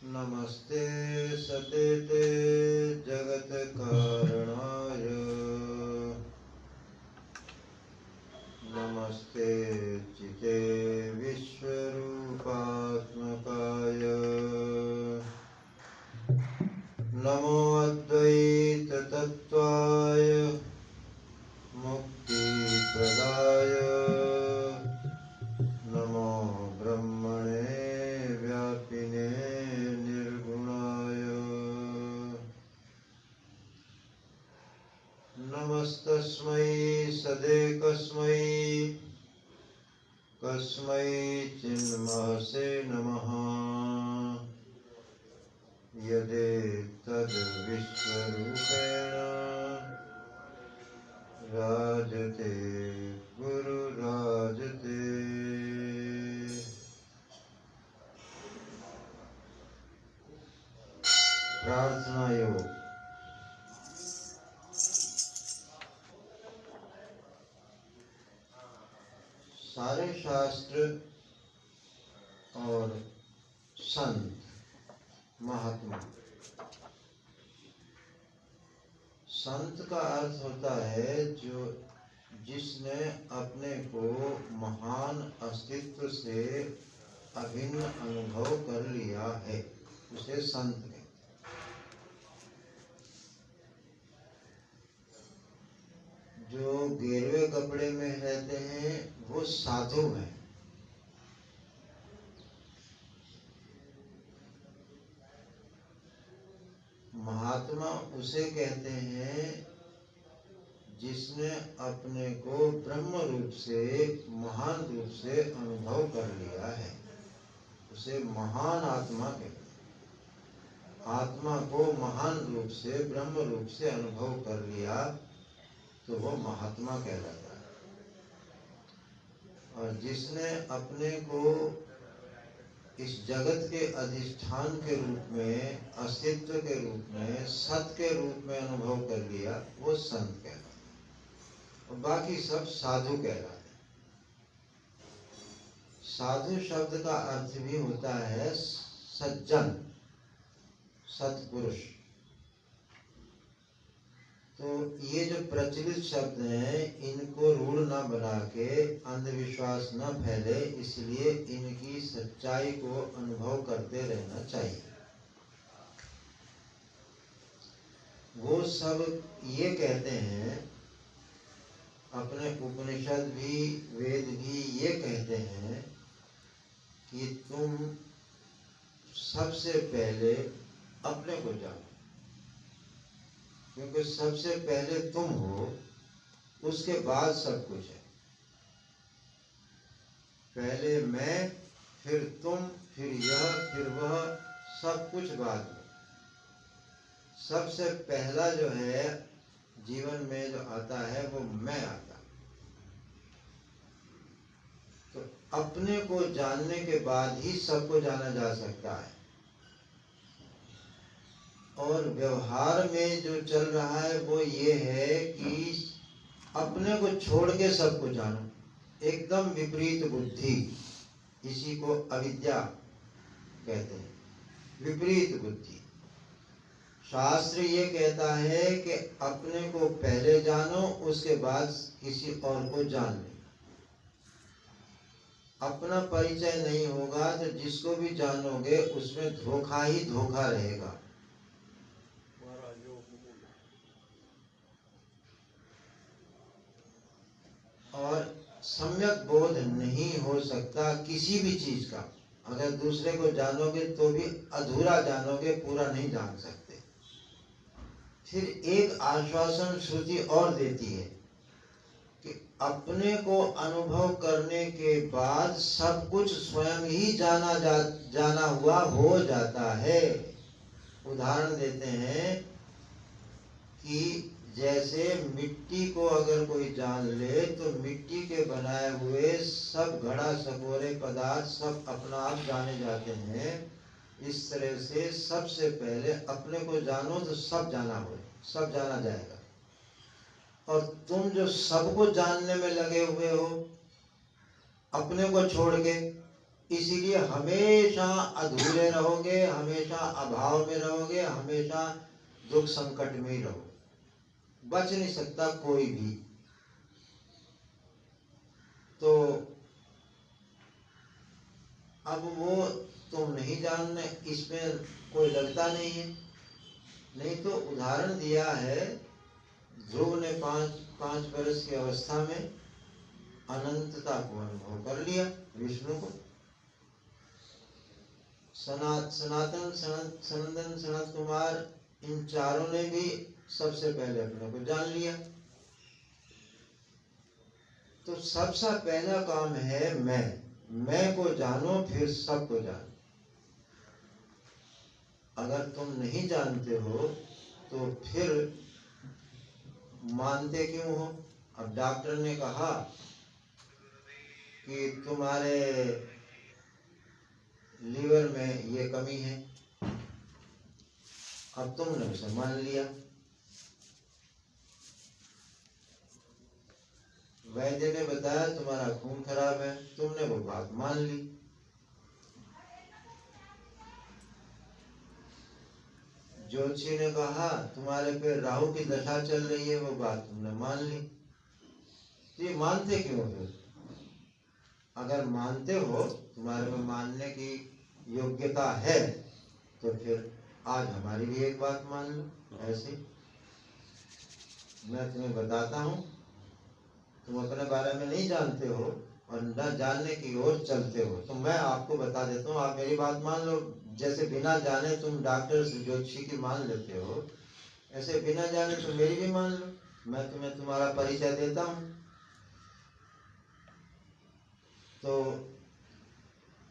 नमस्ते सतेते जगत्कारणाय नमस्ते चिते विश्वरूपात्मकाय नमो अद्वैततत्त्वाय मुक्तिप्रदाय नमो ब्रह्मणे व्यापिने निर्गुणाय नमस्तस्मै सदेकस्मै कस्मै चिन्महसे नमः यदेतद्विश्वरूपेण राजते गुरुराजते। प्रार्थना योग। सारे शास्त्र और संत महात्मा। संत का अर्थ होता है जो जिसने अपने को महान अस्तित्व से अभिन्न अनुभव कर लिया है, उसे संत कहते हैं। जो गेरुए कपड़े में रहते हैं वो साधु हैं। महात्मा उसे कहते हैं जिसने अपने को ब्रह्म रूप से, महान रूप से अनुभव कर लिया है, उसे महान आत्मा कहते हैं। आत्मा को महान रूप से, ब्रह्म रूप से अनुभव कर लिया तो वो महात्मा कहलाता है। और जिसने अपने को इस जगत के अधिष्ठान के रूप में, अस्तित्व के रूप में, सत के रूप में अनुभव कर लिया, वो संत कहलाता है। और बाकी सब साधु कहलाते हैं। साधु शब्द का अर्थ भी होता है सज्जन, सत्पुरुष। तो ये जो प्रचलित शब्द हैं, इनको रूढ़ न बना के अंधविश्वास न फैले, इसलिए इनकी सच्चाई को अनुभव करते रहना चाहिए। वो सब ये कहते हैं, अपने उपनिषद भी, वेद भी ये कहते हैं कि तुम सबसे पहले अपने को जानो, क्योंकि सबसे पहले तुम हो, उसके बाद सब कुछ है। पहले मैं, फिर तुम, फिर यह, फिर वह, सब कुछ बाद में। सबसे पहला जो है जीवन में जो आता है वो मैं आता है। तो अपने को जानने के बाद ही सबको जाना जा सकता है। और व्यवहार में जो चल रहा है वो ये है कि अपने को छोड़ के सबको जानो, एकदम विपरीत बुद्धि। इसी को अविद्या कहते हैं, विपरीत बुद्धि। शास्त्र ये कहता है कि अपने को पहले जानो, उसके बाद किसी और को जान लेना। अपना परिचय नहीं होगा तो जिसको भी जानोगे उसमें धोखा ही धोखा रहेगा। और सम्यक बोध नहीं हो सकता किसी भी चीज का। अगर दूसरे को जानोगे तो भी अधूरा जानोगे, पूरा नहीं जान सकते। फिर एक आश्वासन श्रुति और देती है कि अपने को अनुभव करने के बाद सब कुछ स्वयं ही जाना हुआ हो जाता है। उदाहरण देते हैं कि जैसे मिट्टी को अगर कोई जान ले तो मिट्टी के बनाए हुए सब घड़ा सकोरे पदार्थ सब अपना आप जाने जाते हैं। इस तरह से सबसे पहले अपने को जानो तो सब जाना जाएगा। और तुम जो सबको जानने में लगे हुए हो अपने को छोड़ के, इसीलिए हमेशा अधूरे रहोगे, हमेशा अभाव में रहोगे, हमेशा दुख संकट में ही रहोगे, बच नहीं सकता कोई भी। तो अब वो तुम नहीं जानने, इसमें कोई लगता नहीं है। नहीं तो उदाहरण दिया है, ध्रुव ने 5 वर्ष की अवस्था में अनंतता को अनुभव कर लिया, विष्णु को। सनातन, सनंदन, सनत कुमार, इन चारों ने भी सबसे पहले अपने को जान लिया। तो सबसे पहला काम है मैं को जानो, फिर सबको जानो। अगर तुम नहीं जानते हो तो फिर मानते क्यों हो? अब डॉक्टर ने कहा कि तुम्हारे लीवर में ये कमी है, अब तुमने उसे मान लिया। वैद्य ने बताया तुम्हारा खून खराब है, तुमने वो बात मान ली। ज्योतिषी ने कहा तुम्हारे पे राहु की दशा चल रही है, वो बात तुमने मान ली। तो ये मानते क्यों हो? अगर मानते हो, तुम्हारे में मानने की योग्यता है, तो फिर आज हमारी भी एक बात मान लो। ऐसे मैं तुम्हें बताता हूँ, तुम अपने बारे में नहीं जानते हो और न जानने की ओर चलते हो, तो मैं आपको बता देता हूँ, आप मेरी बात मान लो। जैसे बिना जाने तुम डॉक्टर ज्योतिषी की मान लेते हो, ऐसे बिना जाने तुम मेरी भी मान लो। मैं तुम्हें तुम्हारा परिचय देता हूँ। तो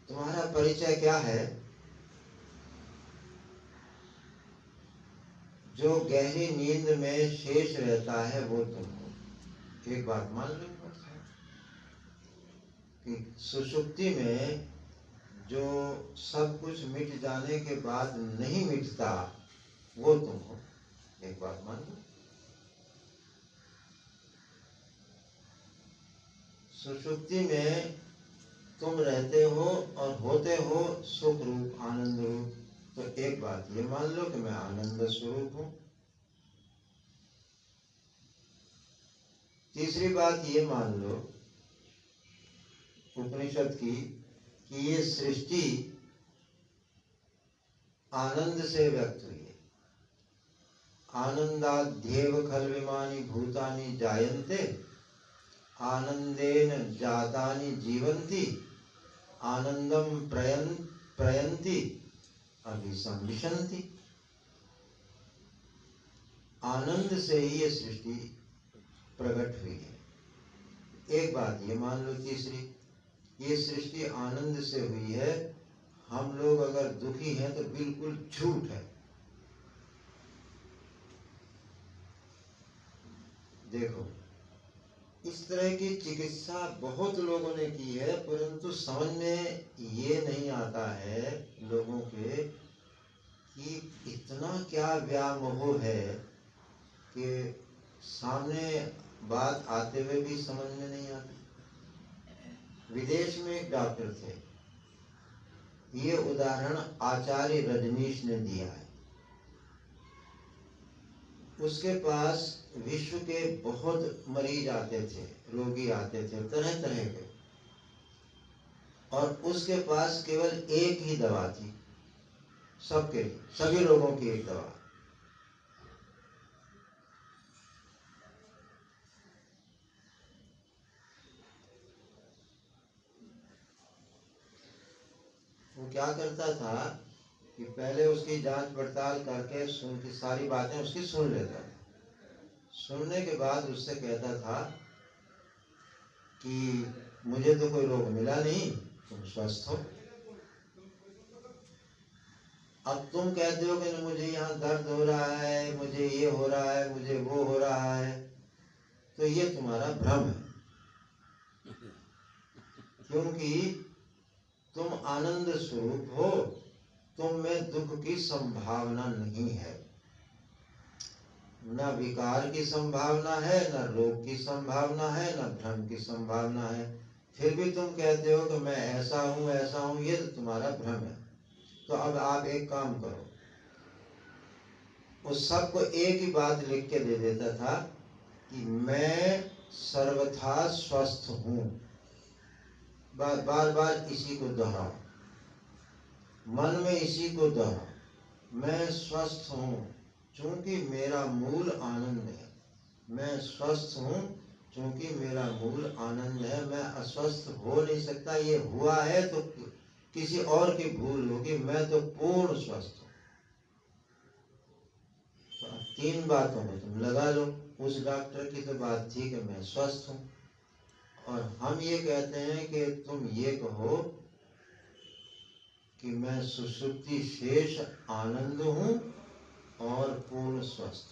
तुम्हारा परिचय क्या है? जो गहरी नींद में शेष रहता है वो तुम हो। एक बात मान लो कि सुषुप्ति में जो सब कुछ मिट जाने के बाद नहीं मिटता, वो तुम हो। एक बात मान लो। सुषुप्ति में तुम रहते हो और होते हो सुख रूप, आनंद रूप। तो एक बात ये मान लो कि मैं आनंद स्वरूप हूं। तीसरी बात ये मान लो उपनिषद की कि ये सृष्टि आनंद से व्यक्त हुई है। आनंदाध्येव खल्विमानि भूतानि जायन्ते, आनंदेन जातानि जीवन्ति, आनंदम प्रयन्ति अभिसंविशन्ति। आनंद से ही ये सृष्टि प्रकट हुई है। एक बात ये मान लो तीसरी, ये सृष्टि आनंद से हुई है। हम लोग अगर दुखी हैं तो बिल्कुल झूठ है। देखो, इस तरह की चिकित्सा बहुत लोगों ने की है, परंतु समझ में ये नहीं आता है लोगों के कि इतना क्या व्यामोह है कि सामने बात आते हुए भी समझ में नहीं आती। विदेश में एक डॉक्टर थे, ये उदाहरण आचार्य रजनीश ने दिया है। उसके पास विश्व के बहुत मरीज आते थे, रोगी आते थे तरह तरह के, और उसके पास केवल एक ही दवा थी सबके, सभी लोगों की एक दवा। वो क्या करता था कि पहले उसकी जांच पड़ताल करके की सारी बातें उसकी सुन लेता था। सुनने के बाद उससे कहता था कि मुझे तो कोई रोग मिला नहीं, तुम स्वस्थ हो। अब तुम कहते हो कि मुझे यहाँ दर्द हो रहा है, मुझे ये हो रहा है, मुझे वो हो रहा है, तो ये तुम्हारा भ्रम है। क्योंकि तुम आनंद स्वरूप हो, तुम में दुख की संभावना नहीं है, न विकार की संभावना है, न रोग की संभावना है, न भ्रम की संभावना है। फिर भी तुम कहते हो कि मैं ऐसा हूं, ये तो तुम्हारा भ्रम है। तो अब आप एक काम करो, उस सबको एक ही बात लिख के दे देता था कि मैं सर्वथा स्वस्थ हूं। बार बार इसी को दोहराओ, मन में इसी को दोहराओ, मैं स्वस्थ हूं क्योंकि मेरा मूल आनंद है। मैं स्वस्थ हूं क्योंकि मेरा मूल आनंद है। मैं अस्वस्थ हो नहीं सकता। ये हुआ है तो किसी और की भूल होगी, मैं तो पूर्ण स्वस्थ हूं। तो अब 3 बातों में तुम लगा लो। उस डॉक्टर की तो बात थी कि मैं स्वस्थ हूं, और हम ये कहते हैं कि तुम ये कहो कि मैं सुषुप्ति शेष आनंद हूं और पूर्ण स्वस्थ।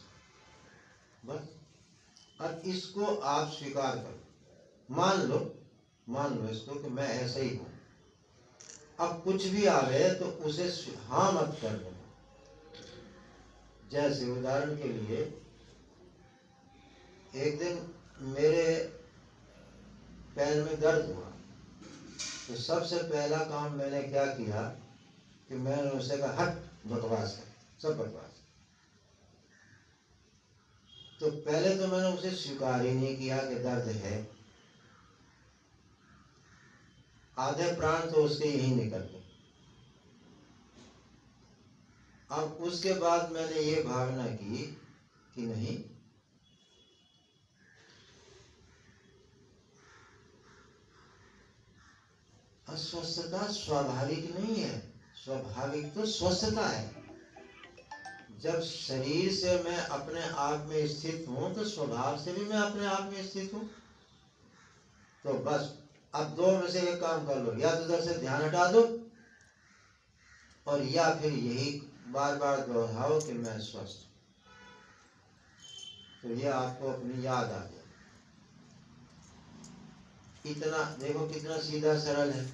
बस अब इसको आप स्वीकार करो, मान लो इसको कि मैं ऐसा ही हूं। अब कुछ भी आवे तो उसे हाँ मत कर दो। जैसे उदाहरण के लिए, एक दिन मेरे पैर में दर्द हुआ, तो सबसे पहला काम मैंने क्या किया कि मैंने उसे कहा हट, बकवास है, सब बकवास। तो पहले तो मैंने उसे स्वीकार ही नहीं किया कि दर्द है। आधे प्राण तो उसके यही निकल गए। अब उसके बाद मैंने ये भावना की कि नहीं, अस्वस्थता स्वाभाविक नहीं है, स्वाभाविक तो स्वस्थता है। जब शरीर से मैं अपने आप में स्थित हूं तो स्वभाव से भी मैं अपने आप में स्थित हूं। तो बस अब 2 में से एक काम कर लो, या तो उधर से ध्यान हटा दो, और या फिर यही बार बार दोहराओ कि मैं स्वस्थ हूं। तो ये आपको अपनी याद आ गया। इतना देखो कितना सीधा सरल है,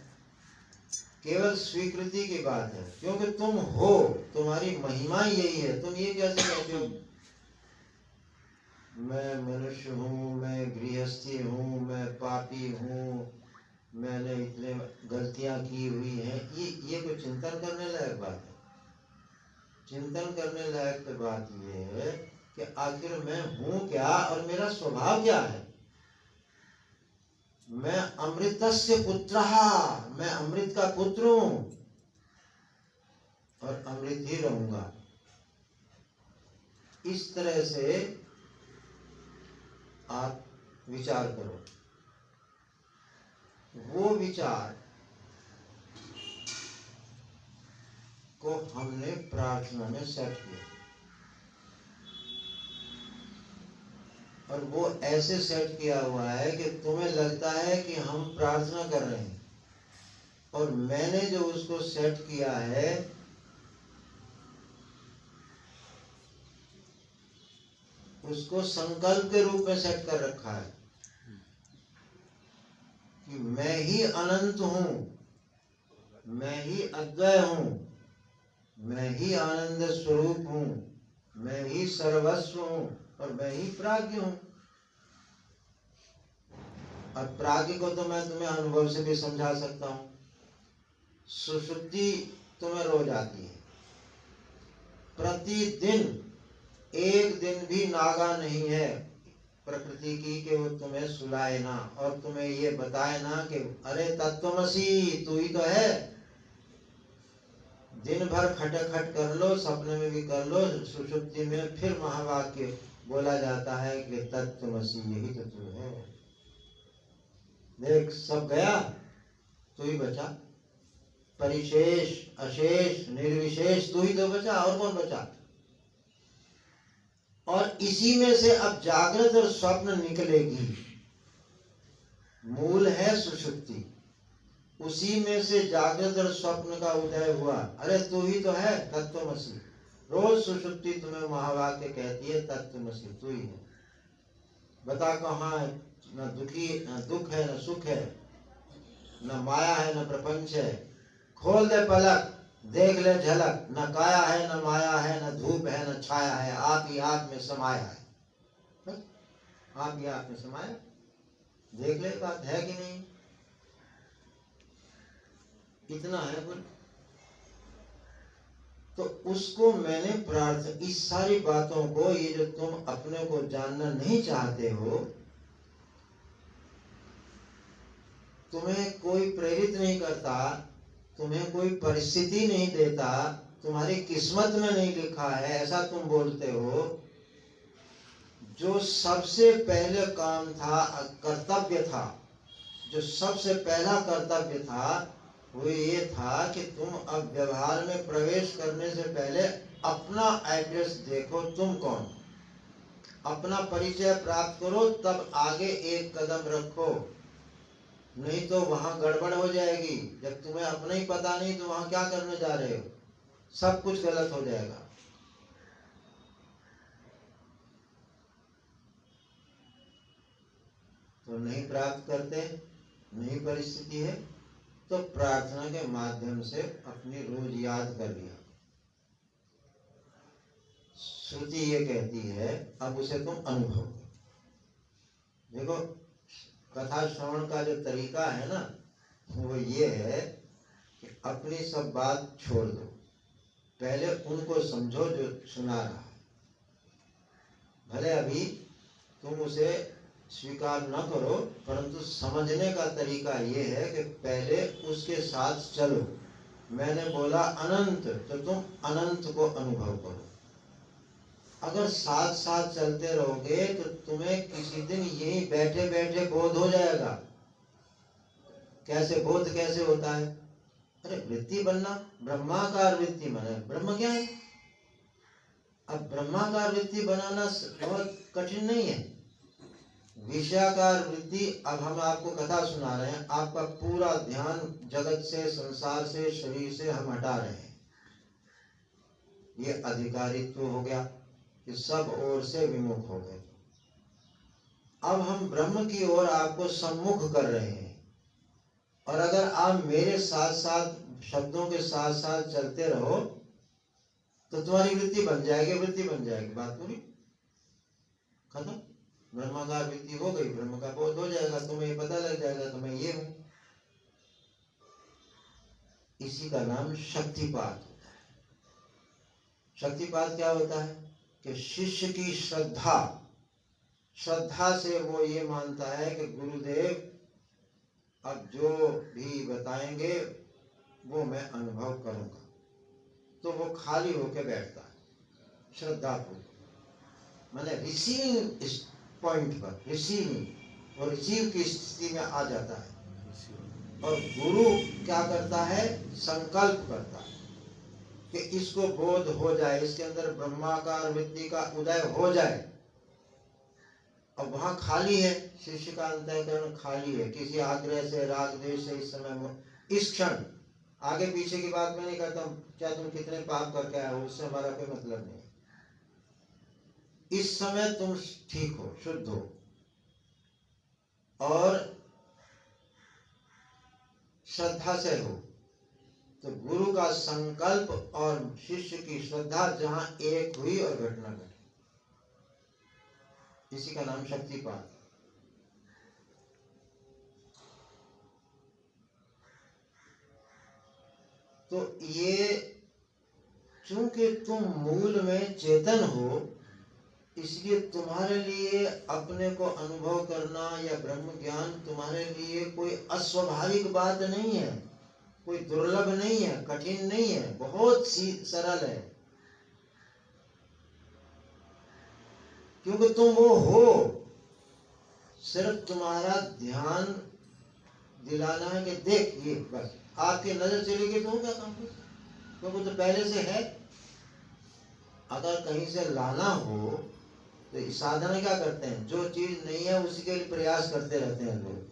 केवल स्वीकृति की बात है। क्योंकि तुम हो, तुम्हारी महिमा यही है। तुम ये कैसे कहते हो मैं मनुष्य हूँ, मैं गृहस्थी हूँ, मैं पापी हूँ, मैंने इतने गलतियां की हुई हैं। ये कोई चिंतन करने लायक बात है? चिंतन करने लायक तो बात ये है कि आखिर मैं हूँ क्या और मेरा स्वभाव क्या है। मैं अमृतस्य पुत्रः, मैं अमृत का पुत्र हूँ और अमृत ही रहूंगा। इस तरह से आप विचार करो। वो विचार को हमने प्रार्थना में सेट किया, और वो ऐसे सेट किया हुआ है कि तुम्हें लगता है कि हम प्रार्थना कर रहे हैं, और मैंने जो उसको सेट किया है उसको संकल्प के रूप में सेट कर रखा है कि मैं ही अनंत हूं, मैं ही अद्वय हूं, मैं ही आनंद स्वरूप हूं, मैं ही सर्वस्व हूं, और मैं ही प्राज्ञ हूं। और प्राज्ञ को तो मैं तुम्हें अनुभव से भी समझा सकता हूं। सुषुप्ति तुम्हें रोज आती है, प्रतिदिन। एक दिन भी नागा नहीं है प्रकृति की कि वो तुम्हें सुलाए ना और तुम्हें ये बताए ना कि अरे तत्त्वमसि तू ही तो है। दिन भर खटखट कर लो, सपने में भी कर लो, सुषुप्ति में फिर महावाक्य बोला जाता है कि तत्त्वमसि यही तो तू है। देख सब गया, तू ही बचा। परिशेष, अशेष, निर्विशेष तू ही तो बचा, और कौन बचा? और इसी में से अब जागृत और स्वप्न निकलेगी। मूल है सुषुप्ति, उसी में से जागृत और स्वप्न का उदय हुआ। अरे तू ही तो है तत्त्वमसि। रोज सुषुप्ति तुम्हें महावाक्य कहती है तत्त्वमसि तू ही है। बता कहाँ है? न दुखी, न दुख है, न सुख है, न माया है, न प्रपंच है। खोल दे पलक, देख ले झलक। न काया है, न माया है, न धूप है, न छाया है, आप ही आप में समाया है। बस आप ही आप में समाया। देख ले बात है कि नहीं? कितना है बोल। तो उसको मैंने प्रार्थना, इस सारी बातों को, ये जो तुम अपने को जानना नहीं चाहते हो, तुम्हें कोई प्रेरित नहीं करता, तुम्हें कोई परिस्थिति नहीं देता, तुम्हारी किस्मत में नहीं लिखा है, ऐसा तुम बोलते हो। जो सबसे पहले काम था, कर्तव्य था, जो सबसे पहला कर्तव्य था, वो ये था कि तुम अब व्यवहार में प्रवेश करने से पहले अपना एड्रेस देखो, तुम कौन, अपना परिचय प्राप्त करो, तब आगे एक कदम रखो। नहीं तो वहां गड़बड़ हो जाएगी। जब तुम्हें अपना ही पता नहीं तो वहां क्या करने जा रहे हो, सब कुछ गलत हो जाएगा। तो नहीं प्राप्त करते, नहीं परिस्थिति है, तो प्रार्थना के माध्यम से अपनी रोज याद कर लिया। श्रुति ये कहती है, अब उसे तुम अनुभव करो। देखो, कथा श्रवण का जो तरीका है ना, वो ये है कि अपनी सब बात छोड़ दो, पहले उनको समझो जो सुना रहा है। भले अभी तुम उसे स्वीकार न करो, परंतु समझने का तरीका ये है कि पहले उसके साथ चलो। मैंने बोला अनंत, तो तुम अनंत को अनुभव करो। अगर साथ साथ चलते रहोगे तो तुम्हें किसी दिन यही बैठे बैठे बोध हो जाएगा। कैसे बोध कैसे होता है? अरे वृत्ति बनना, ब्रह्माकार वृत्ति बने। ब्रह्म क्या है? अब ब्रह्माकार वृत्ति बनाना बहुत कठिन नहीं है। विषयाकार वृत्ति, अब हम आपको कथा सुना रहे हैं, आपका पूरा ध्यान जगत से, संसार से, शरीर से हम हटा रहे हैं। ये अधिकारित्व हो गया कि सब ओर से विमुख हो गए। अब हम ब्रह्म की ओर आपको सम्मुख कर रहे हैं, और अगर आप मेरे साथ साथ, शब्दों के साथ साथ चलते रहो तो तुम्हारी वृत्ति बन जाएगी। वृत्ति बन जाएगी, बात पूरी, खत्म। ब्रह्माकार वृत्ति हो गई, ब्रह्म का बोध हो जाएगा, तुम्हें ये पता लग जाएगा कि मैं ये हूं। इसी का नाम शक्तिपात होता है। शक्तिपात क्या होता है कि शिष्य की श्रद्धा, श्रद्धा से वो ये मानता है कि गुरुदेव अब जो भी बताएंगे वो मैं अनुभव करूंगा, तो वो खाली होकर बैठता है श्रद्धापूर्वक, मैंने रिसीव इस पॉइंट पर, रिसीविंग और रिसीव की स्थिति में आ जाता है। और गुरु क्या करता है? संकल्प करता है कि इसको बोध हो जाए, इसके अंदर ब्रह्माकार वृत्ति का उदय हो जाए। अब वहां खाली है, शिष्य का अंतःकरण खाली है, किसी आग्रह से, राग द्वेष से, इस समय, इस क्षण, आगे पीछे की बात मैं नहीं करता, क्या तुम कितने पाप करके आए हो, उससे हमारा कोई मतलब नहीं। इस समय तुम ठीक हो, शुद्ध हो, और श्रद्धा से हो। तो गुरु का संकल्प और शिष्य की श्रद्धा जहां एक हुई और घटना घटी, इसी का नाम शक्तिपात। तो ये, चूंकि तुम मूल में चेतन हो, इसलिए तुम्हारे लिए अपने को अनुभव करना या ब्रह्म ज्ञान तुम्हारे लिए कोई अस्वाभाविक बात नहीं है, कोई दुर्लभ नहीं है, कठिन नहीं है, बहुत सी सरल है। क्योंकि तुम वो हो, सिर्फ तुम्हारा ध्यान दिलाना है कि देख ये, बस आपकी नजर चली गई तो हो गया काम, क्योंकि तो पहले से है। अगर कहीं से लाना हो तो साधना क्या करते हैं? जो चीज नहीं है उसी के लिए प्रयास करते रहते हैं लोग,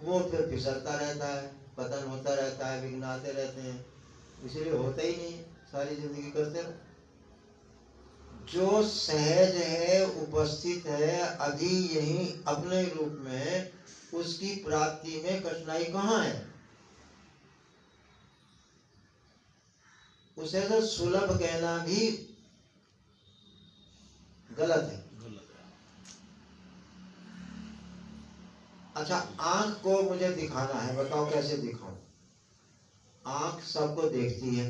वो फिर फिसलता रहता है, पतन होता रहता है, विघ्न आते रहते हैं, इसीलिए होता ही नहीं, सारी जिंदगी करते रहो। जो सहज है, उपस्थित है अभी यही अपने रूप में, उसकी प्राप्ति में कठिनाई कहाँ है? उसे तो सुलभ कहना भी गलत है। अच्छा, आंख को मुझे दिखाना है, बताओ कैसे दिखाऊं? आंख सबको देखती है।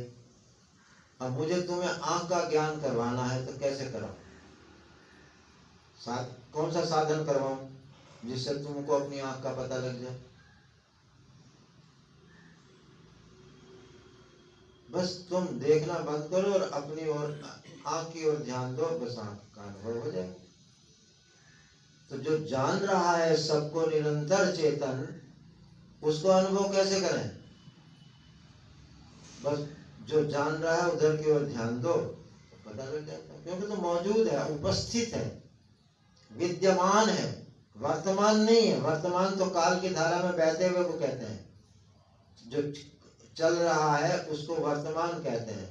अब मुझे तुम्हें आंख का ज्ञान करवाना है तो कैसे कराऊं? कौन सा साधन करवाऊं जिससे तुमको अपनी आंख का पता लग जाए? बस तुम देखना बंद करो और अपनी ओर आंख की ओर ध्यान दो, बस आंख का अनुभव हो जाए। तो जो जान रहा है सबको निरंतर चेतन, उसको अनुभव कैसे करें? बस जो जान रहा है उधर की ओर ध्यान दो तो पता लग जाता है, क्योंकि तो मौजूद है, उपस्थित है, विद्यमान है, वर्तमान नहीं है। वर्तमान तो काल की धारा में बहते हुए को कहते हैं, जो चल रहा है उसको वर्तमान कहते हैं।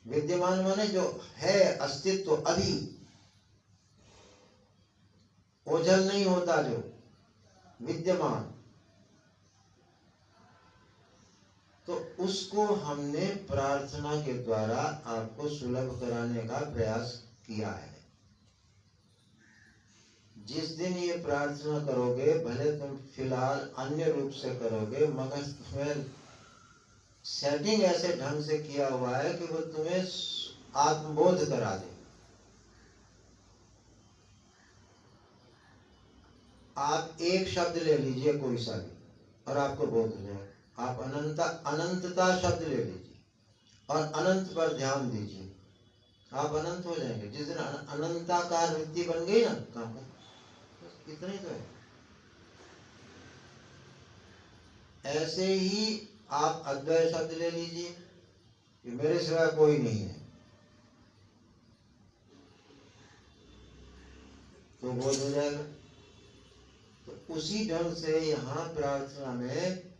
विद्यमान माने जो है, अस्तित्व अभी, ओझल नहीं होता, जो विद्यमान। तो उसको हमने प्रार्थना के द्वारा आपको सुलभ कराने का प्रयास किया है। जिस दिन ये प्रार्थना करोगे, भले तुम फिलहाल अन्य रूप से करोगे, मगर तुम्हें सेटिंग ऐसे ढंग से किया हुआ है कि वो तुम्हें आत्मबोध करा दे। आप एक शब्द ले लीजिए कोई सा भी और आपको बोध हो जाए। आप अनंतता शब्द ले लीजिए और अनंत पर ध्यान दीजिए, आप अनंत हो जाएंगे। जिस दिन अनंताकार वृत्ति बन गई ना, काम इतना ही तो है। ऐसे ही आप अद्वैत शब्द ले लीजिए कि मेरे सिवा कोई नहीं है, तो बोध हो जाएगा। तो उसी ढंग से यहाँ प्रार्थना में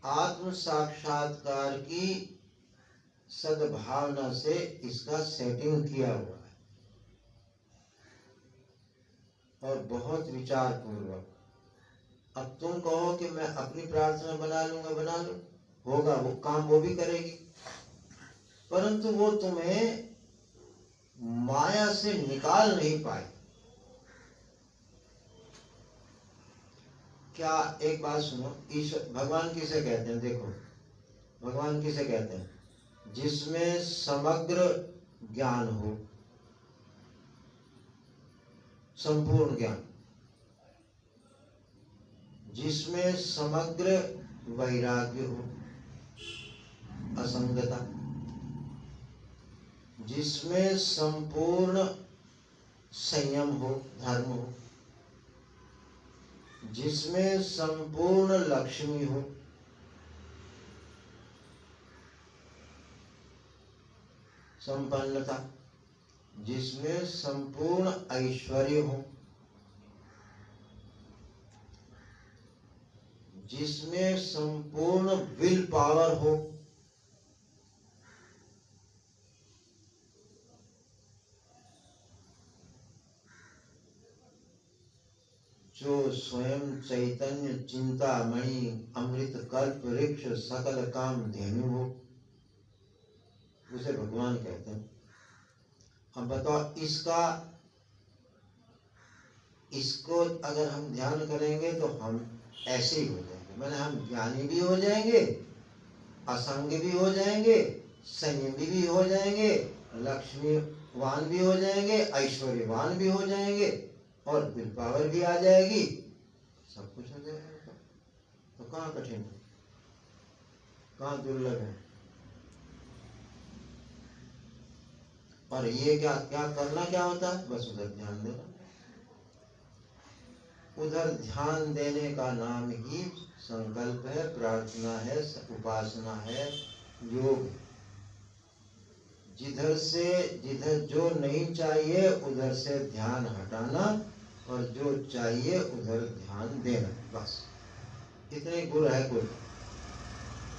आत्म साक्षात्कार की सद्भावना से इसका सेटिंग किया हुआ है, और बहुत विचार पूर्वक। अब तुम कहो कि मैं अपनी प्रार्थना बना लूंगा, बना लो, होगा वो काम, वो भी करेगी, परंतु वो तुम्हें माया से निकाल नहीं पाए। क्या, एक बात सुनो, ईश्वर भगवान किसे कहते हैं? देखो, भगवान किसे कहते हैं? जिसमें समग्र ज्ञान हो, संपूर्ण ज्ञान, जिसमें समग्र वैराग्य हो, असंगता, जिसमें संपूर्ण संयम हो, धर्म हो, जिसमें संपूर्ण लक्ष्मी हो, संपन्नता, जिसमें संपूर्ण ऐश्वर्य हो, जिसमें संपूर्ण विल पावर हो, जो स्वयं चैतन्य चिंतामणि अमृत कल्प वृक्ष सकल काम धेनु हो, उसे भगवान कहते हैं। अब बताओ, इसको अगर हम ध्यान करेंगे तो हम ऐसे ही हो जाएंगे, मैंने हम ज्ञानी भी हो जाएंगे, असंग भी हो जाएंगे, संयमी भी हो जाएंगे, लक्ष्मीवान भी हो जाएंगे, ऐश्वर्यवान भी हो जाएंगे, और विल पावर भी आ जाएगी, सब कुछ हो जाएगा। तो कहाँ कठिन है, कहाँ दुर्लभ है? और ये क्या क्या करना क्या होता है? बस उधर ध्यान देना। उधर ध्यान देने का नाम ही संकल्प है, प्रार्थना है, उपासना है, योग। जिधर जो नहीं चाहिए उधर से ध्यान हटाना, और जो चाहिए उधर ध्यान देना, बस इतने गुण है कुल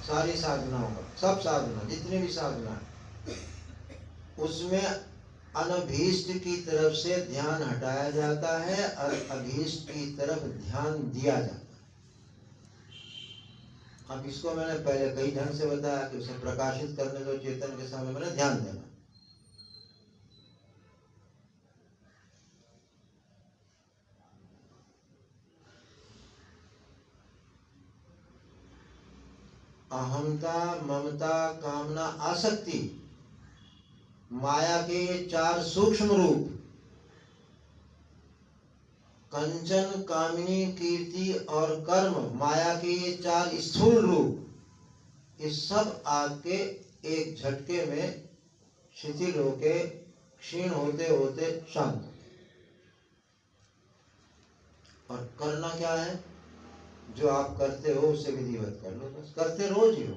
सारी साधनाओं का। सब साधना, जितनी भी साधना है, उसमें अनभीष्ट की तरफ से ध्यान हटाया जाता है और अभीष्ट की तरफ ध्यान दिया जाता है। अब इसको मैंने पहले कई ढंग से बताया कि उसे प्रकाशित करने दो चेतन के सामने, मैंने ध्यान देना। अहमता, ममता, कामना, आसक्ति, माया के ये 4 सूक्ष्म रूप, कंचन, कामिनी, कीर्ति और कर्म, माया के ये 4 स्थूल रूप, ये सब आपके एक झटके में शिथिल होके, क्षीण होते होते शांत। और करना क्या है? जो आप करते हो उसे विधिवत कर लो, बस करते रोज ही हो।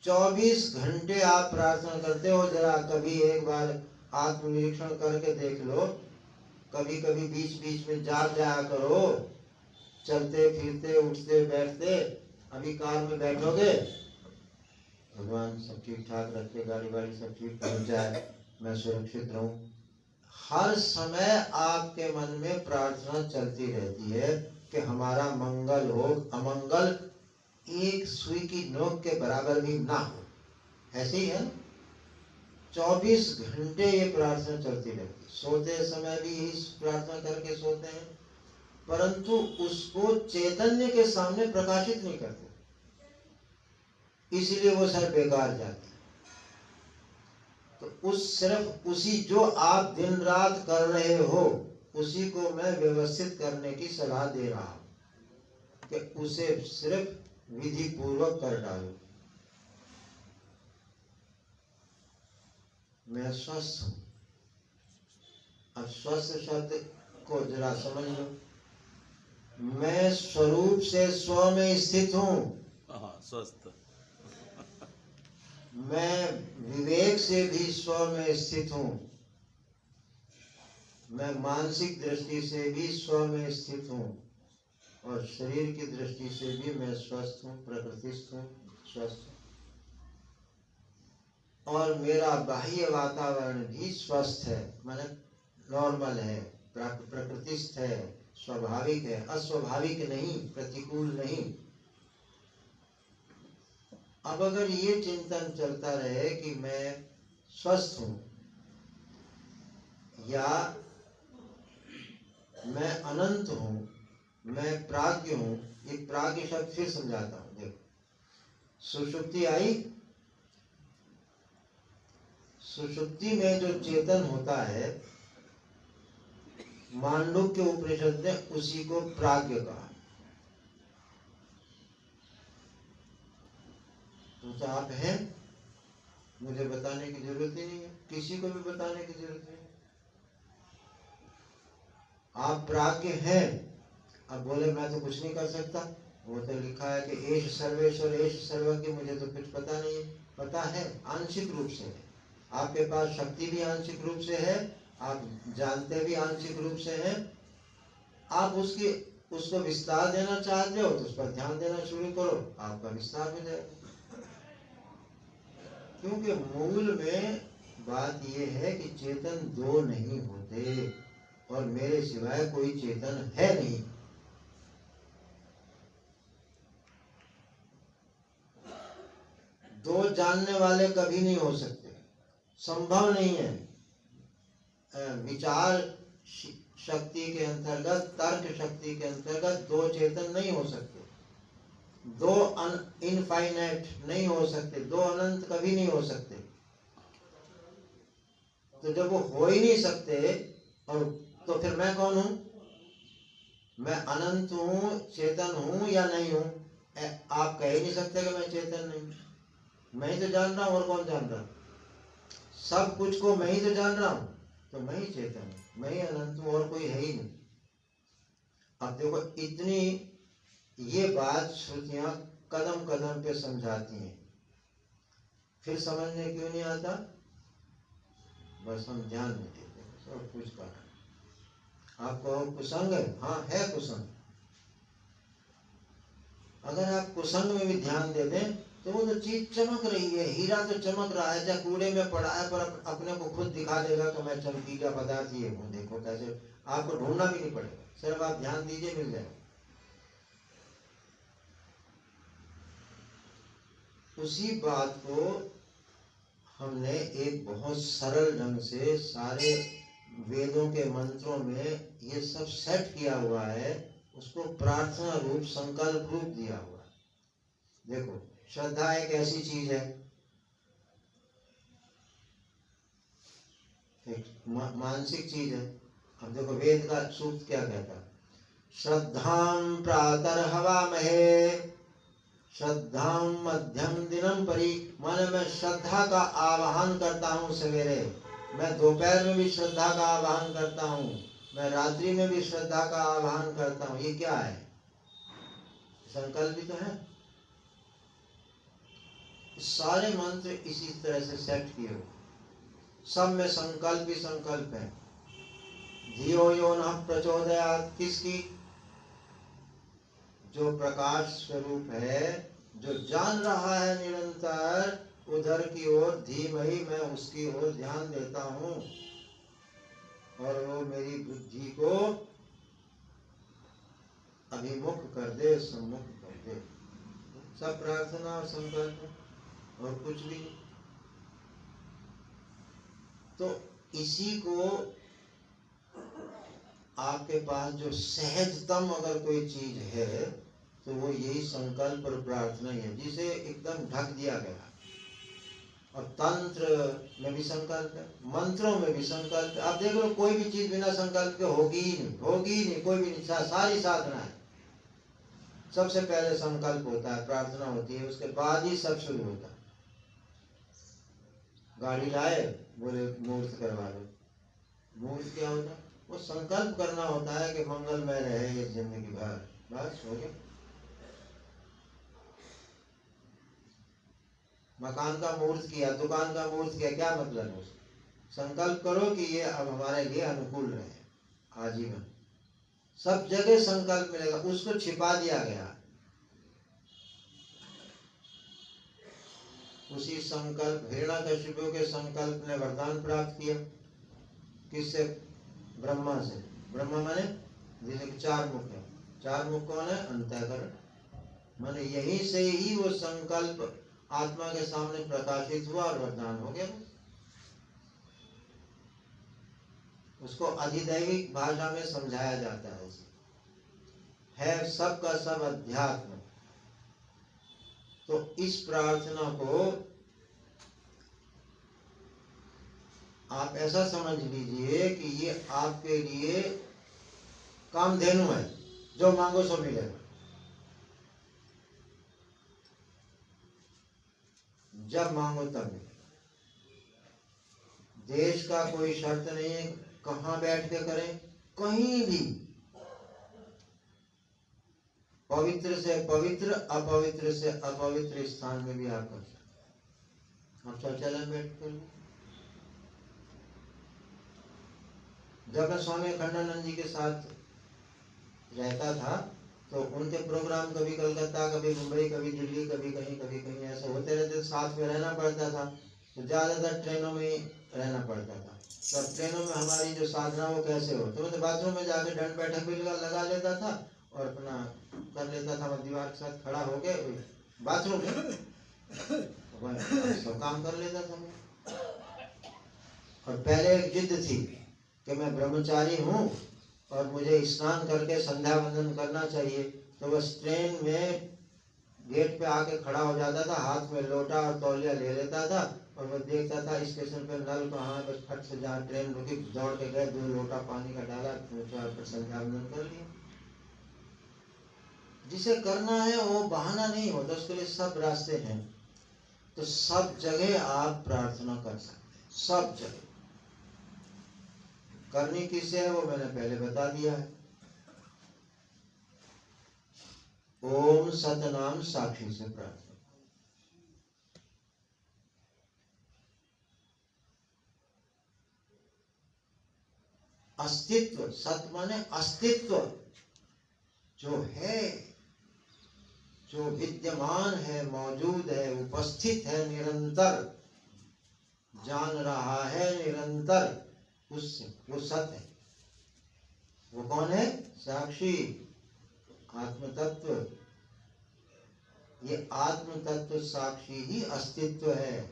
24 घंटे आप प्रार्थना करते हो, जरा कभी एक बार आत्मनिरीक्षण करके देख लो। कभी कभी बीच बीच में जाग जाया करो, चलते फिरते उठते बैठते। अभी कार में बैठोगे, भगवान सब ठीक ठाक रखे, गाड़ी वाड़ी सब ठीक पहुंच जाए, मैं सुरक्षित रहूं। हर समय आपके मन में प्रार्थना चलती रहती है कि हमारा मंगल हो, अमंगल एक सुई की नोक के बराबर भी ना हो। ऐसे ही है, 24 घंटे ये प्रार्थना चलती रहती। सोते समय भी यही प्रार्थना करके सोते हैं, परंतु उसको चैतन्य के सामने प्रकाशित नहीं करते, इसलिए वो सब बेकार जाती है। तो सिर्फ उसी जो आप दिन रात कर रहे हो, उसी को मैं व्यवस्थित करने की सलाह दे रहा हूं कि उसे सिर्फ विधि पूर्वक कर डालो। मैं स्वस्थ हूं। अब स्वस्थ शब्द को जरा समझ लो। मैं स्वरूप से स्व में स्थित हूं। स्वस्थ। मैं विवेक से भी स्व में स्थित हूं। मैं मानसिक दृष्टि से भी स्व में स्थित हूं, और शरीर की दृष्टि से भी मैं स्वस्थ हूं, प्रकृतिस्थ हूं, स्वस्थ हूं। और मेरा बाह्य वातावरण भी स्वस्थ है, माने नॉर्मल है, प्रकृतिस्थ है, स्वाभाविक है, अस्वाभाविक नहीं, प्रतिकूल नहीं। अब अगर ये चिंतन चलता रहे कि मैं स्वस्थ हूं या मैं अनंत हूं, मैं प्राज्ञ हूं, ये प्राज्ञ शब्द फिर समझाता हूं। देखो, सुषुप्ति आई, सुषुप्ति में जो चेतन होता है, मांडुक्य उपनिषद ने उसी को प्राज्ञ कहा। तो आप हैं, मुझे बताने की जरूरत ही नहीं है, किसी को भी बताने की जरूरत नहीं। आप प्राज्ञ हैं। अब बोले मैं तो कुछ नहीं कर सकता, वो तो लिखा है कि एष सर्वेश्वर एष सर्वज्ञ, मुझे तो कुछ पता नहीं है। पता है, आंशिक रूप से है। आपके पास शक्ति भी आंशिक रूप से है, आप जानते भी आंशिक रूप से हैं। आप उसको विस्तार देना चाहते हो तो उस पर ध्यान देना शुरू करो, आपका विस्तार हो जाएगा। क्योंकि मूल में बात यह है कि चेतन दो नहीं होते, और मेरे सिवाय कोई चेतन है नहीं। दो जानने वाले कभी नहीं हो सकते, संभव नहीं है। विचार शक्ति के अंतर्गत, तर्क शक्ति के अंतर्गत दो चेतन नहीं हो सकते, दो इनफाइनाइट नहीं हो सकते, दो अनंत कभी नहीं हो सकते। तो जब वो हो ही नहीं सकते, और तो फिर मैं कौन हूं? मैं अनंत हूं, चेतन हूं या नहीं हूं? आप कह ही नहीं सकते कि मैं चेतन नहीं। मैं ही तो जान रहा हूं, और कौन जान रहा? सब कुछ को मैं ही तो जान रहा हूं, तो मैं ही चेतन हूं, मैं ही अनंत हूं, और कोई है ही नहीं। अब देखो, इतनी ये बात श्रुतियां कदम कदम पे समझाती हैं, फिर समझने क्यों नहीं आता? बस हम ध्यान नहीं देते, सब कुछ कहा। आपको कुसंग है? हाँ है कुसंग। अगर आप कुसंग में भी ध्यान दे दें तो वो तो चीज चमक रही है, हीरा तो चमक रहा है, चाहे कूड़े में पड़ा है, पर अपने को खुद दिखा देगा कि मैं चमकीला पदार्थ ये हूँ, देखो कैसे। आपको ढूंढना भी नहीं पड़ेगा, सिर्फ आप ध्यान दीजिए, मिल जाएगा। उसी बात को हमने एक बहुत सरल ढंग से सारे वेदों के मंत्रों में ये सब सेट किया हुआ है, उसको प्रार्थना रूप, संकल्प रूप दिया हुआ है। देखो, श्रद्धा एक ऐसी चीज है, एक मानसिक चीज है। अब देखो वेद का सूक्त क्या कहता है, श्रद्धां प्रातर्हवामहे श्रद्धां मध्यम दिनम परि। माने मैं श्रद्धा का आवाहन करता हूँ सवेरे, मैं दोपहर में भी श्रद्धा का आवाहन करता हूँ, मैं रात्रि में भी श्रद्धा का आवाहन करता हूँ। ये क्या है? संकल्प ही तो है। सारे मंत्र इसी तरह से सेट किए हो, सब में संकल्प ही संकल्प है। धियो यो नः प्रचोदयात्, किसकी? जो प्रकाश स्वरूप है, जो जान रहा है निरंतर उधर की ओर, धीमहि मैं उसकी ओर ध्यान देता हूँ और वो मेरी बुद्धि को अभिमुख कर दे, सम्मुख कर दे। सब प्रार्थना और संकल्प और कुछ भी। तो इसी को आपके पास जो सहजतम अगर कोई चीज है तो वो यही संकल्प और प्रार्थना ही है, जिसे एकदम ढक दिया गया। और तंत्र में भी संकल्प है, मंत्रों में भी संकल्प है। आप देख लो कोई भी चीज बिना संकल्प के होगी ही नहीं, होगी ही नहीं, कोई भी नहीं। सारी साधना है, सबसे पहले संकल्प होता है, प्रार्थना होती है, उसके बाद ही सब शुरू होता है। गाड़ी लाए, बोले मुहूर्त करवा लो। मुहूर्त क्या होता है? वो संकल्प करना होता है कि मंगलमय रहे ये जिंदगी भर, बस हो गया। मकान का मुहूर्त किया, दुकान का मुहूर्त किया, क्या मतलब है उसका? संकल्प करो कि ये अब हमारे लिए अनुकूल रहे आजीवन। सब जगह संकल्प मिलेगा, उसको छिपा दिया गया। उसी संकल्प, हिरण्यकशिपु के संकल्प ने वरदान प्राप्त किया। किससे? ब्रह्मा से। ब्रह्मा माने जिसके चार मुख है। चार मुख कौन है? अंतःकरण। माने यहीं से ही वो संकल्प आत्मा के सामने प्रकाशित हुआ और वरदान हो गया। उसको अधिदैविक भाषा में समझाया जाता है सब का सब अध्यात्म। तो इस प्रार्थना को आप ऐसा समझ लीजिए कि ये आपके लिए कामधेनु है, जो मांगो सो मिलेगा। जब मांगो तब मिलेगा। देश का कोई शर्त नहीं है, कहाँ बैठ के करें, कहीं भी। पवित्र से पवित्र, अपवित्र से अपवित्र स्थान में भी आप कर सकते। आप शौचालय में बैठ कर। जब मैं स्वामी अखंडानंद जी के साथ रहता था तो उनके प्रोग्राम कभी कलकत्ता, कभी मुंबई, कभी दिल्ली, कभी कहीं ऐसे होते रहते, साथ में रहना पड़ता था। तो ज्यादातर ट्रेनों में ही रहना पड़ता था। तो अब ट्रेनों में हमारी जो साधना वो कैसे हो, तो मैं बाथरूम में जाके दंड बैठक भी लगा लेता था और अपना कर लेता था। मैं दीवार के साथ खड़ा हो गए बाथरूम में सब काम कर लेता था मैं। और पहले एक जिद थी कि मैं ब्रह्मचारी हूँ और मुझे स्नान करके संध्या वंदन करना चाहिए। तो बस ट्रेन में गेट पे आके खड़ा हो जाता था, हाथ में लोटा और तौलिया ले लेता था और मैं देखता था स्टेशन पे नल कहाँ है, बस फट से जहाँ ट्रेन रुकी दौड़ के गए, 2 लोटा पानी का डाला, संध्या वंदन कर लिया। जिसे करना है वो बहाना नहीं होता, उसके लिए सब रास्ते हैं। तो सब जगह आप प्रार्थना कर सकते हैं, सब जगह। करनी किससे है वो मैंने पहले बता दिया है। ओम सतनाम साक्षी से प्रार्थना। अस्तित्व, सत माने अस्तित्व, जो है, जो विद्यमान है, मौजूद है, उपस्थित है, निरंतर जान रहा है निरंतर, उससे वो सत है। वो कौन है? साक्षी, आत्म तत्व। ये आत्म तत्व साक्षी ही अस्तित्व है।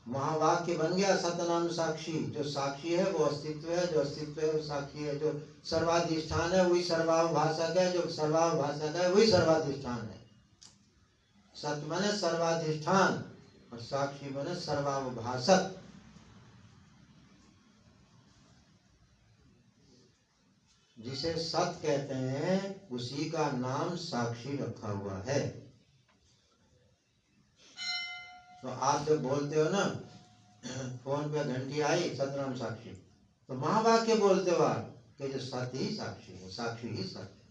महावाक्य बन गया सतनाम साक्षी। जो साक्षी है वो अस्तित्व है, जो अस्तित्व है वो साक्षी है। जो सर्वाधिष्ठान है वही सर्वाभाषक है, जो सर्वाभाषक है वही सर्वाधिष्ठान है। सत माने सर्वाधिष्ठान और साक्षी माने सर्वावभासक। जिसे सत कहते हैं उसी का नाम साक्षी रखा हुआ है। तो आप जब बोलते हो ना फोन पे घंटी आई सतनाम साक्षी, तो महावाक्य बोलते हो आप कि जो सत ही साक्षी है, साक्षी ही सत है।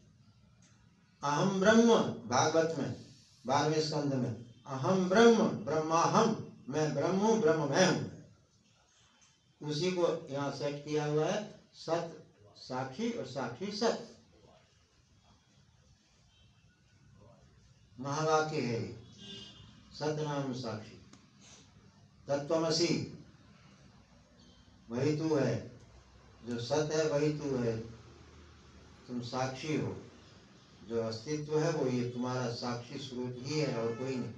अहम ब्रह्म, भागवत में 12वें स्कंद में, अहम ब्रह्म ब्रह्माहम, मैं ब्रह्म हूं, ब्रह्म मैं हूं। उसी को यहाँ सेट किया हुआ है, सत साक्षी और साक्षी सत। महावाक्य है सतनाम साक्षी। तत्वमसि, वही तू है, जो सत है वही तू है, तुम साक्षी हो। जो अस्तित्व है वो ये तुम्हारा साक्षी स्रोत ही है और कोई नहीं।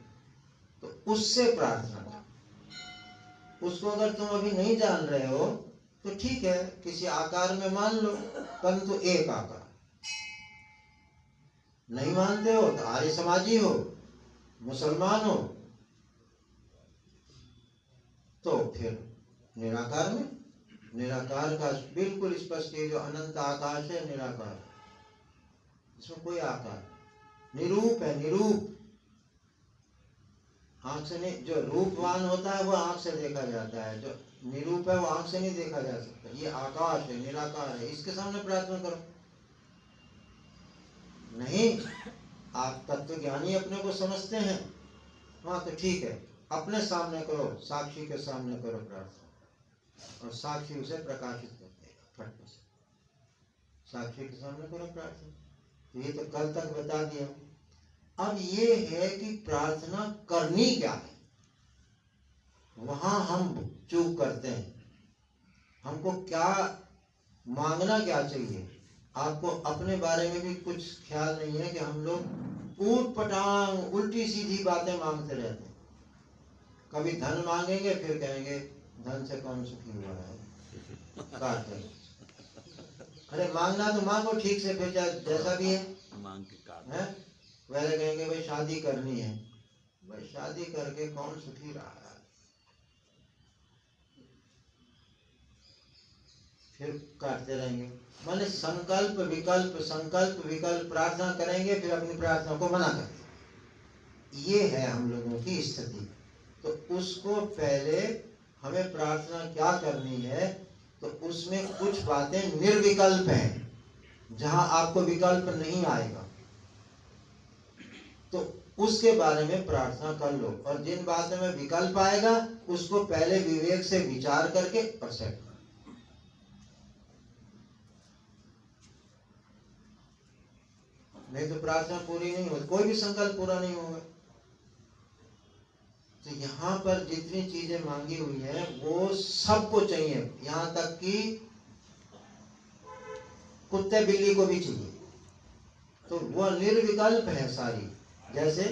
तो उससे प्रार्थना करो। उसको अगर तुम अभी नहीं जान रहे हो तो ठीक है, किसी आकार में मान लो, परंतु एक आकार। नहीं मानते हो तो आर्य समाजी हो, मुसलमान हो, तो फिर निराकार में। निराकार का बिल्कुल स्पष्ट है, जो अनंत आकाश है निराकार, इसमें कोई आकार, निरूप है, निरूप। आंख से नहीं, जो रूपवान होता है वो आंख से देखा जाता है, जो निरूप है वो आंख से नहीं देखा जा सकता। ये आकाश है, निराकार है, इसके सामने प्रार्थना करो। नहीं, आप तत्व ज्ञानी अपने को समझते हैं, हाँ तो ठीक है, अपने सामने करो, साक्षी के सामने करो प्रार्थना, और साक्षी उसे प्रकाशित कर देगा फट से। साक्षी के सामने करो प्रार्थना। तो ये तो कल तक बता दिया। अब ये है कि प्रार्थना करनी क्या है, वहां हम चूक करते हैं। हमको क्या मांगना क्या चाहिए। आपको अपने बारे में भी कुछ ख्याल नहीं है कि हम लोग ऊट पटांग उल्टी सीधी बातें मांगते रहते हैं। कभी धन मांगेंगे, फिर कहेंगे धन से कौन सुखी हुआ है, काटते। अरे मांगना तो मांगो ठीक से, फिर जैसा भी है मांग के काट है। वैसे कहेंगे भाई शादी करनी है, भाई शादी करके कौन सुखी रहा है। फिर काटते रहेंगे। माने संकल्प विकल्प, संकल्प विकल्प, प्रार्थना करेंगे फिर अपनी प्रार्थना को मना करेंगे। ये है हम लोगों की स्थिति। तो उसको पहले हमें प्रार्थना क्या करनी है, तो उसमें कुछ बातें निर्विकल्प हैं, जहां आपको विकल्प नहीं आएगा, तो उसके बारे में प्रार्थना कर लो। और जिन बातों में विकल्प आएगा उसको पहले विवेक से विचार करके और सेट करो। नहीं तो प्रार्थना पूरी नहीं होगी, कोई भी संकल्प पूरा नहीं होगा। तो यहाँ पर जितनी चीजें मांगी हुई है वो सबको चाहिए, यहाँ तक कि कुत्ते बिल्ली को भी चाहिए। तो वो निर्विकल्प है सारी। जैसे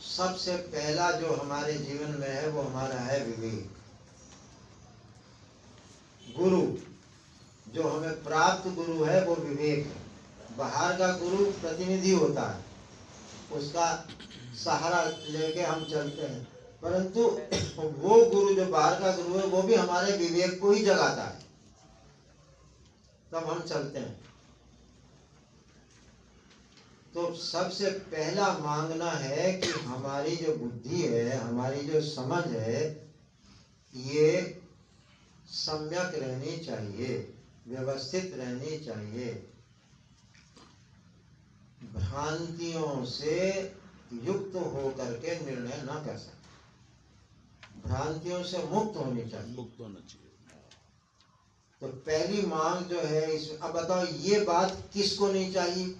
सबसे पहला जो हमारे जीवन में है वो हमारा है विवेक। गुरु, जो हमें प्राप्त गुरु है वो विवेक है। बाहर का गुरु प्रतिनिधि होता है, उसका सहारा लेके हम चलते हैं, परंतु वो गुरु जो बाहर का गुरु है वो भी हमारे विवेक को ही जगाता है, तब हम चलते हैं। तो सबसे पहला मांगना है कि हमारी जो बुद्धि है, हमारी जो समझ है, ये सम्यक रहनी चाहिए, व्यवस्थित रहनी चाहिए, भ्रांतियों से युक्त होकर के निर्णय न कर सकते, भ्रांतियों से मुक्त होनी चाहिए, मुक्त होना चाहिए। तो पहली मांग जो है इसमें, अब बताओ ये बात किसको नहीं चाहिए,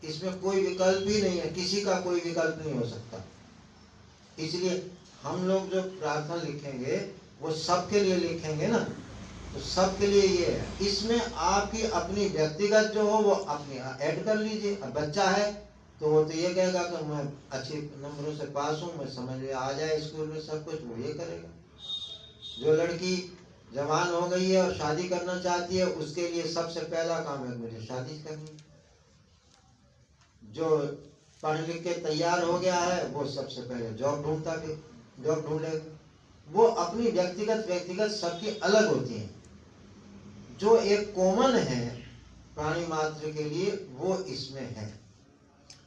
इसमें कोई विकल्प ही नहीं है, किसी का कोई विकल्प नहीं हो सकता। इसलिए हम लोग जो प्रार्थना लिखेंगे वो सबके लिए लिखेंगे ना, तो सबके लिए ये है। इसमें आपकी अपनी व्यक्तिगत जो हो वो अपनी ऐड कर लीजिए। अब बच्चा है तो वो तो ये कहेगा कि मैं अच्छे नंबरों से पास हूँ, मैं समझ में आ जाए स्कूल में सब कुछ, वो ये करेगा। जो लड़की जवान हो गई है और शादी करना चाहती है, उसके लिए सबसे पहला काम है मुझे शादी करनी। जो पढ़ लिख के तैयार हो गया है वो सबसे पहले जॉब ढूंढता, फिर जॉब ढूंढेगा। वो अपनी व्यक्तिगत सबकी अलग होती है। जो एक कॉमन है प्राणी मात्र के लिए वो इसमें है।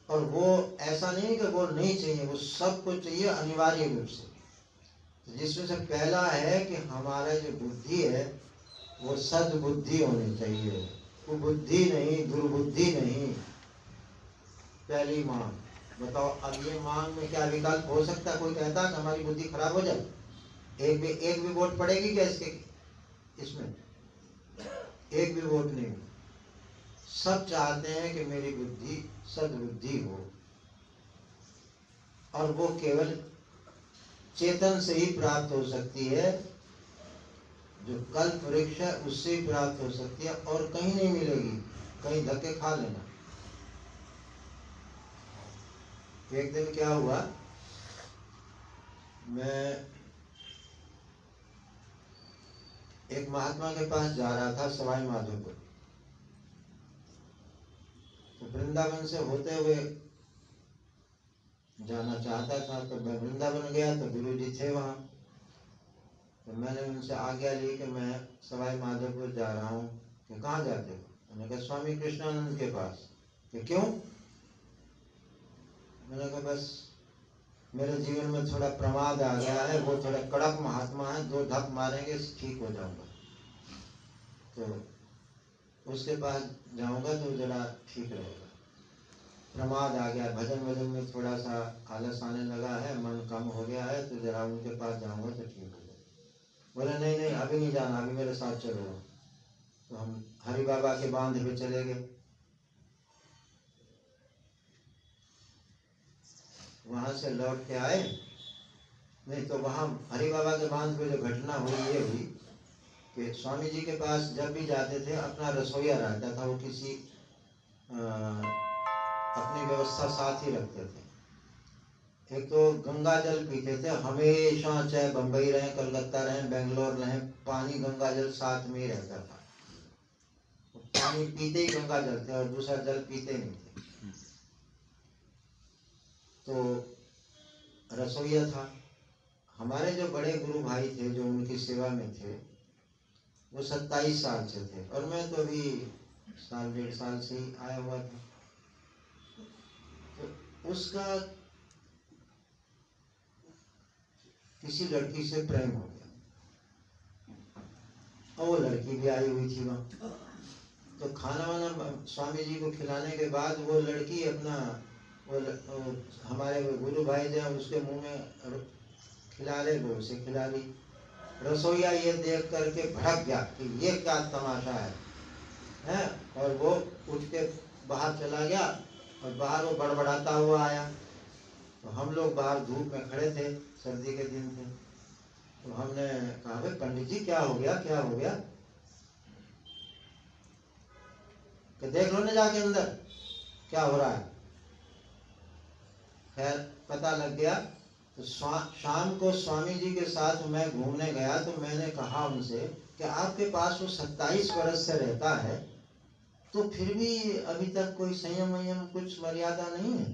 और वो ऐसा नहीं कि वो नहीं चाहिए, वो सबको चाहिए अनिवार्य रूप से। जिसमें से पहला है कि हमारा जो बुद्धि है वो सद्बुद्धि होनी चाहिए, कुबुद्धि नहीं, दुर्बुद्धि नहीं। पहली मांग। बताओ अब ये मांग में क्या विकल्प हो सकता है? कोई कहता है कि हमारी बुद्धि खराब हो जाए? एक भी वोट पड़ेगी क्या इसमें? एक भी वोट नहीं। सब चाहते हैं कि मेरी बुद्धि सद्बुद्धि हो, और वो केवल चेतन से ही प्राप्त हो सकती है। जो कल्प वृक्ष है उससे ही प्राप्त हो सकती है, और कहीं नहीं मिलेगी। कहीं धक्के खा लेना। एक दिन क्या हुआ, मैं एक महात्मा के पास जा रहा था सवाई माधोपुर। तो वृंदावन से होते हुए जाना चाहता था, तो मैं वृंदावन गया तो गुरु जी थे वहाँ। तो मैंने उनसे आज्ञा ली कि मैं सवाई माधोपुर जा रहा हूँ। कि कहाँ जाते हो? मैंने कहा स्वामी कृष्णानंद के पास। कि क्यों? मैंने कहा बस मेरे जीवन में थोड़ा प्रमाद आ गया है, वो थोड़ा कड़क महात्मा है, 2 धक मारेंगे ठीक हो जाऊंगा। तो उसके पास जाऊंगा तो जरा ठीक रहेगा। प्रमाद आ गया, भजन में थोड़ा सा आलस आने लगा है, मन कम हो गया है, तो जरा उनके पास जाऊंगा तो ठीक हो जाएगा। बोले नहीं अभी नहीं जाना, अभी मेरे साथ चलो। तो हम हरि बाबा के बांध पे चले गए। वहां से लौट के आए, नहीं तो वहां हरि बाबा के बांध पे जो घटना हुई ये हुई कि स्वामी जी के पास जब भी जाते थे अपना रसोईया रहता था, वो किसी अपनी व्यवस्था साथ ही रखते थे। एक तो गंगा जल पीते थे हमेशा, चाहे बंबई रहे, कलकत्ता रहे, बेंगलोर रहे, पानी गंगा जल साथ में ही रहता था। पानी पीते ही गंगा जल थे और दूसरा जल पीते नहीं थे। तो रसोईया था। हमारे जो बड़े गुरु भाई थे जो उनकी सेवा में थे वो 27 साल से थे, और मैं तो अभी 1.5 साल से ही आया हुआ था। तो उसका किसी लड़की से प्रेम हो गया, और वो लड़की भी आई हुई थी वहाँ। तो खाना वाना स्वामी जी को खिलाने के बाद वो लड़की अपना वो हमारे गुरु भाई जो उसके मुंह में खिला रहे, वो उसे खिला ली। रसोईया ये देख करके भड़क गया कि ये क्या तमाशा है? और वो उठ के बाहर चला गया, और बाहर वो बड़बड़ाता हुआ आया। तो हम लोग बाहर धूप में खड़े थे, सर्दी के दिन थे। तो हमने कहा भाई पंडित जी क्या हो गया, क्या हो गया? कि देख लो ना जाके अंदर क्या हो रहा है। खैर पता लग गया। तो शाम को स्वामी जी के साथ मैं घूमने गया, तो मैंने कहा उनसे कि आपके पास वो 27 वर्ष से रहता है, तो फिर भी अभी तक कोई संयम वयम कुछ मर्यादा नहीं है?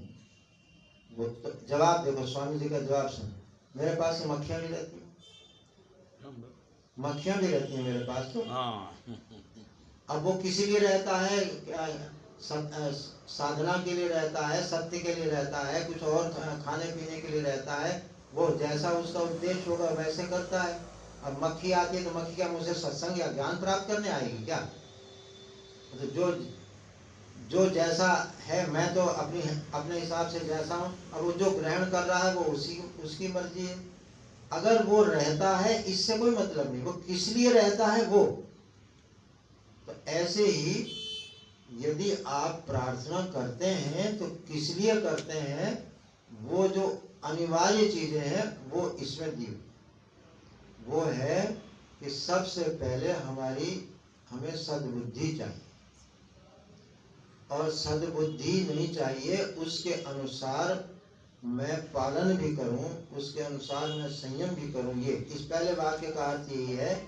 वो तो जवाब देखो, स्वामी जी का जवाब सुनो। मेरे पास से मक्खियां भी रहती हैं, मक्खियां भी रहती हैं मेरे पास तो। अब वो किसी लिए रहता है, साधना के लिए रहता है, सत्य के लिए रहता है, कुछ और खाने पीने के लिए रहता है। वो जैसा उसका उद्देश्य होगा वैसे करता है। अब मक्खी आती है तो मक्खी क्या मुझे सत्संग या ज्ञान प्राप्त करने आएगी क्या? तो जो जैसा है, मैं तो अपने हिसाब से जैसा हूँ। अब वो जो ग्रहण कर रहा है वो उसकी मर्जी है। अगर वो रहता है इससे कोई मतलब नहीं, वो किस लिए रहता है वो। तो ऐसे ही यदि आप प्रार्थना करते हैं तो किस लिए करते हैं, वो जो अनिवार्य चीजें हैं वो इसमें दी। वो है कि सबसे पहले हमें सद्बुद्धि चाहिए, और सद्बुद्धि नहीं चाहिए उसके अनुसार मैं पालन भी करूं, उसके अनुसार मैं संयम भी करूं। ये इस पहले वाक्य का अर्थ यही है,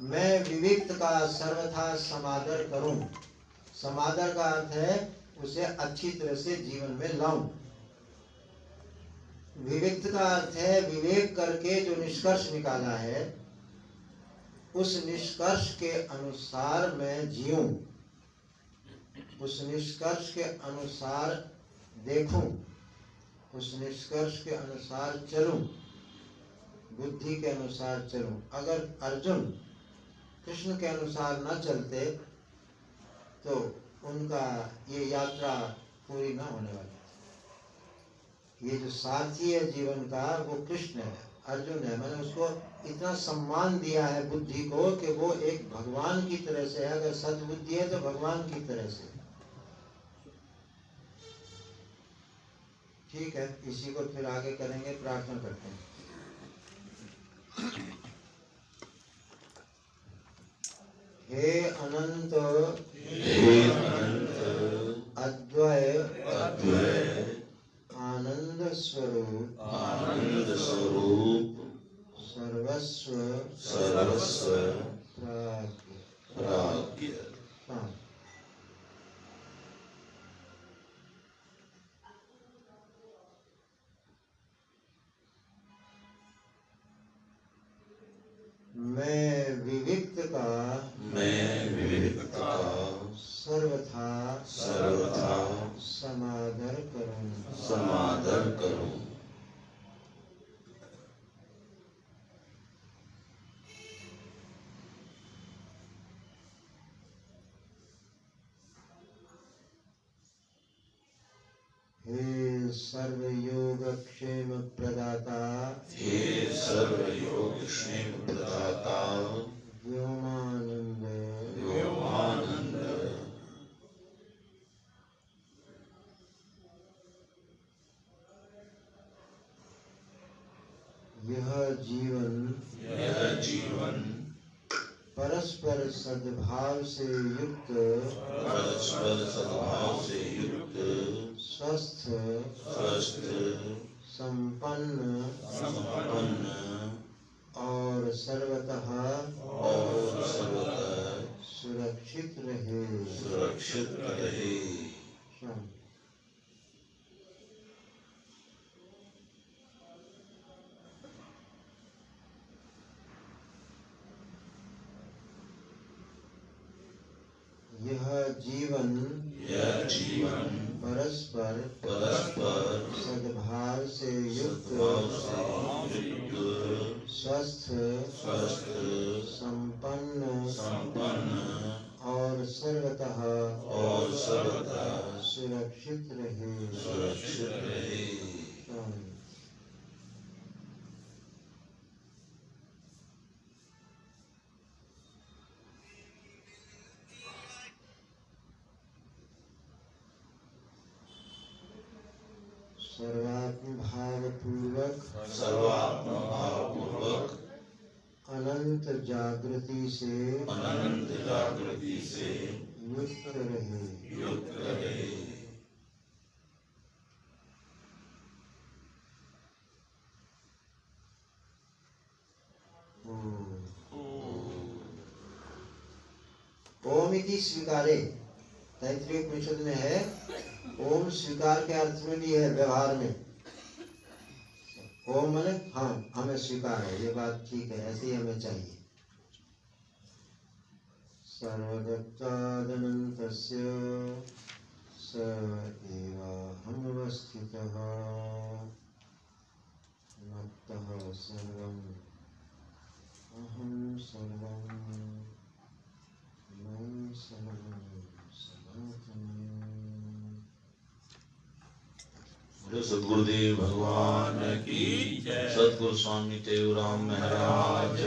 मैं विविक्त का सर्वथा समादर करूं। समादर का अर्थ है उसे अच्छी तरह से जीवन में लाऊं। विविक्त का अर्थ है विवेक करके जो निष्कर्ष निकाला है उस निष्कर्ष के अनुसार मैं जीऊं, उस निष्कर्ष के अनुसार देखूं, उस निष्कर्ष के अनुसार चलूं, बुद्धि के अनुसार चलूं। अगर अर्जुन कृष्ण के अनुसार न चलते तो उनका ये यात्रा पूरी न होने वाली। ये जो सारथी है जीवन का वो कृष्ण है, अर्जुन है। मैंने उसको इतना सम्मान दिया है बुद्धि को कि वो एक भगवान की तरह से है। अगर सद्बुद्धि है तो भगवान की तरह से। ठीक है, इसी को फिर आगे करेंगे। प्रार्थना करते हैं। हे अनंत अद्वय आनंद स्वरूप सर्वस्व प्राज्ञ। मैं विविक्त का सर्वथा समादर करूं। हे सर्वयोग क्षेम प्रदाता व्योमानंद यह जीवन परस्पर सद्भाव से युक्त स्वस्थ संपन्न और सर्वतः सुरक्षित रहे। यह जीवन परस्पर सद्भाव से युक्त स्वस्थ संपन्न और सर्वतः सुरक्षित रहे। सर्वात्म भावपूर्वक अनंत जागृति से युक्त रहे। ओम इति स्वीकारे। तैत्तिरीय उपनिषद में है ओम स्वीकार के अर्थ में भी है व्यवहार में। ओम माने हाँ हमें स्वीकार है, ये बात ठीक है, ऐसे ही हमें चाहिए। सर्वगतादनन्तस्य स एवाहमवस्थितः मत्तः सर्वम् अहं सर्वं मयि सर्वं सनातनम्। सद्गुरुदेव भगवान की, सद्गुरु स्वामी तेवराम महाराज